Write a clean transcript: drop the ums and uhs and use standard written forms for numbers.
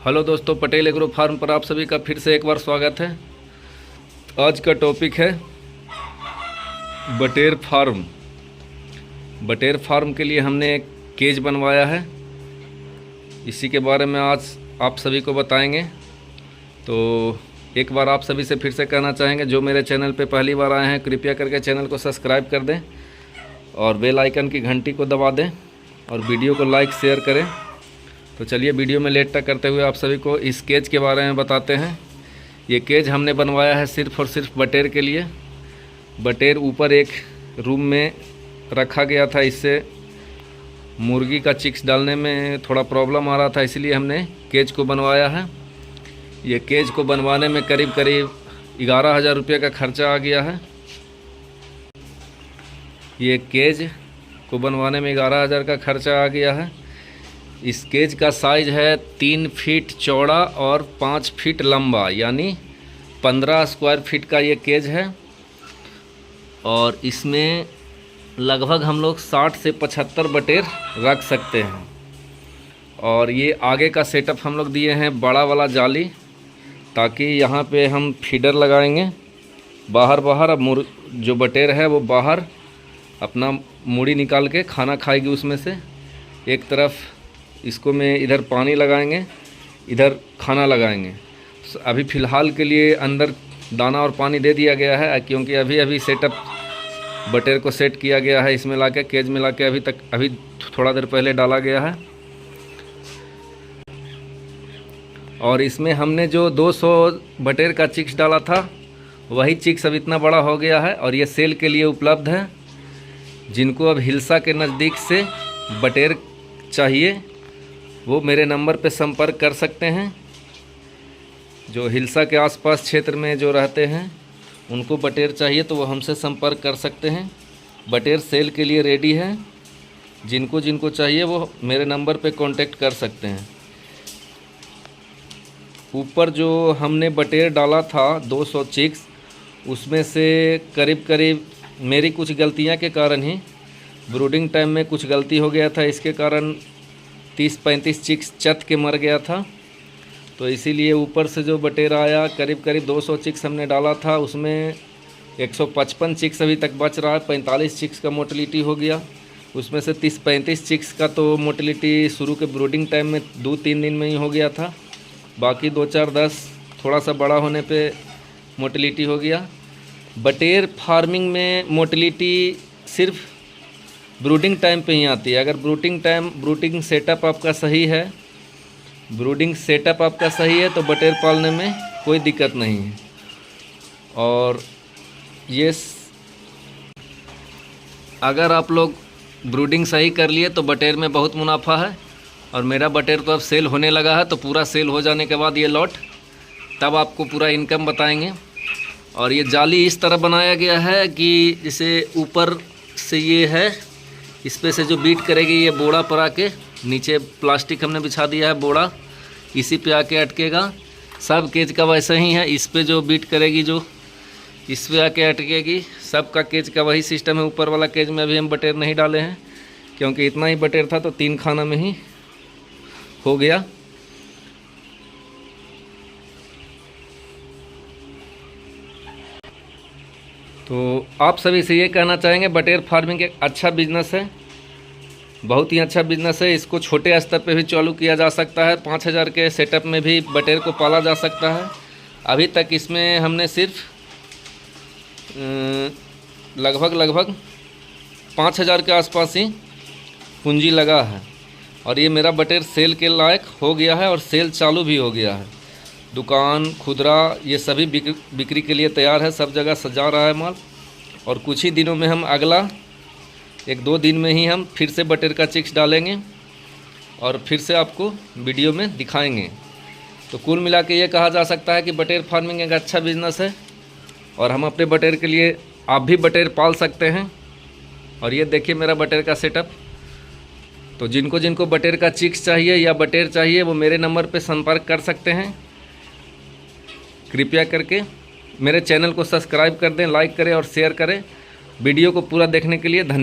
Hello दोस्तों, Patel agro farm पर आप सभी का फिर से एक बार स्वागत है। आज का टॉपिक है बटेर फार्म। बटेर फार्म के लिए हमने एक केज बनवाया है, इसी के बारे में आज आप सभी को बताएंगे। तो एक बार आप सभी से फिर से कहना चाहेंगे, जो मेरे चैनल पे पहली बार आए हैं कृपया करके चैनल को सब्सक्राइब कर दें और बेल आइकन की घंटी को दबा दें और वीडियो को लाइक शेयर करें। तो चलिए वीडियो में लेट तक करते हुए आप सभी को इस केज के बारे में बताते हैं। ये केज हमने बनवाया है सिर्फ़ और सिर्फ बटेर के लिए। बटेर ऊपर एक रूम में रखा गया था, इससे मुर्गी का चिक्स डालने में थोड़ा प्रॉब्लम आ रहा था, इसलिए हमने केज को बनवाया है। ये केज को बनवाने में करीब 11,000 रुपये का खर्चा आ गया है। ये केज को बनवाने में 11,000 का खर्चा आ गया है। इस केज का साइज़ है 3 फीट चौड़ा और 5 फीट लंबा, यानी 15 स्क्वायर फीट का ये केज है। और इसमें लगभग हम लोग 60 से 75 बटेर रख सकते हैं। और ये आगे का सेटअप हम लोग दिए हैं बड़ा वाला जाली, ताकि यहाँ पे हम फीडर लगाएंगे। बाहर अब जो बटेर है वो बाहर अपना मूड़ी निकाल के खाना खाएगी उसमें से। एक तरफ इसको में इधर पानी लगाएंगे, इधर खाना लगाएंगे। अभी फ़िलहाल के लिए अंदर दाना और पानी दे दिया गया है, क्योंकि अभी सेटअप बटेर को सेट किया गया है। इसमें लाके केज में लाके अभी थोड़ा देर पहले डाला गया है। और इसमें हमने जो 200 बटेर का चिक्स डाला था, वही चिक्स अब इतना बड़ा हो गया है और ये सेल के लिए उपलब्ध है। जिनको अब हिलसा के नज़दीक से बटेर चाहिए वो मेरे नंबर पे संपर्क कर सकते हैं। जो हिलसा के आसपास क्षेत्र में जो रहते हैं उनको बटेर चाहिए तो वो हमसे संपर्क कर सकते हैं। बटेर सेल के लिए रेडी है। जिनको चाहिए वो मेरे नंबर पे कांटेक्ट कर सकते हैं। ऊपर जो हमने बटेर डाला था 200 चिक्स, उसमें से करीब मेरी कुछ गलतियां के कारण ही ब्रूडिंग टाइम में कुछ गलती हो गया था। इसके कारण 30-35 चिक्स चत के मर गया था। तो इसीलिए ऊपर से जो बटेर आया करीब 200 चिक्स हमने डाला था, उसमें 155 चिक्स अभी तक बच रहा है। 45 चिक्स का मोटिलिटी हो गया। उसमें से 30-35 चिक्स का तो मोटिलिटी शुरू के ब्रूडिंग टाइम में 2-3 दिन में ही हो गया था। बाकी 2-4-10 थोड़ा सा बड़ा होने पे मोटिलिटी हो गया। बटेर फार्मिंग में मोटिलिटी सिर्फ ब्रूडिंग टाइम पे ही आती है। अगर ब्रूडिंग सेटअप आपका सही है तो बटेर पालने में कोई दिक्कत नहीं है। और ये अगर आप लोग ब्रूडिंग सही कर लिए तो बटेर में बहुत मुनाफा है। और मेरा बटेर तो अब सेल होने लगा है, तो पूरा सेल हो जाने के बाद ये लॉट तब आपको पूरा इनकम बताएंगे। और ये जाली इस तरह बनाया गया है कि जैसे ऊपर से ये है, इस पे से जो बीट करेगी ये बोड़ा पर आके नीचे प्लास्टिक हमने बिछा दिया है, बोड़ा इसी पे आके अटकेगा। सब केज का वैसा ही है। इस पे जो बीट करेगी जो इस पे आके अटकेगी, सब का केज का वही सिस्टम है। ऊपर वाला केज में अभी हम बटेर नहीं डाले हैं, क्योंकि इतना ही बटेर था तो 3 खाना में ही हो गया। तो आप सभी से ये कहना चाहेंगे, बटेर फार्मिंग एक अच्छा बिजनेस है, बहुत ही अच्छा बिजनेस है। इसको छोटे स्तर पे भी चालू किया जा सकता है। 5,000 के सेटअप में भी बटेर को पाला जा सकता है। अभी तक इसमें हमने सिर्फ लगभग 5,000 के आसपास ही पूंजी लगा है। और ये मेरा बटेर सेल के लायक हो गया है और सेल चालू भी हो गया है। दुकान, खुदरा, ये सभी बिक्री के लिए तैयार है। सब जगह सजा रहा है माल। और कुछ ही दिनों में हम अगला 1-2 दिन में ही हम फिर से बटेर का चिक्स डालेंगे और फिर से आपको वीडियो में दिखाएंगे। तो कुल मिला के ये कहा जा सकता है कि बटेर फार्मिंग एक अच्छा बिजनेस है। और हम अपने बटेर के लिए, आप भी बटेर पाल सकते हैं। और ये देखिए मेरा बटेर का सेटअप। तो जिनको बटेर का चिक्स चाहिए या बटेर चाहिए वो मेरे नंबर पर संपर्क कर सकते हैं। कृपया करके मेरे चैनल को सब्सक्राइब कर दें, लाइक करें और शेयर करें। वीडियो को पूरा देखने के लिए धन्यवाद।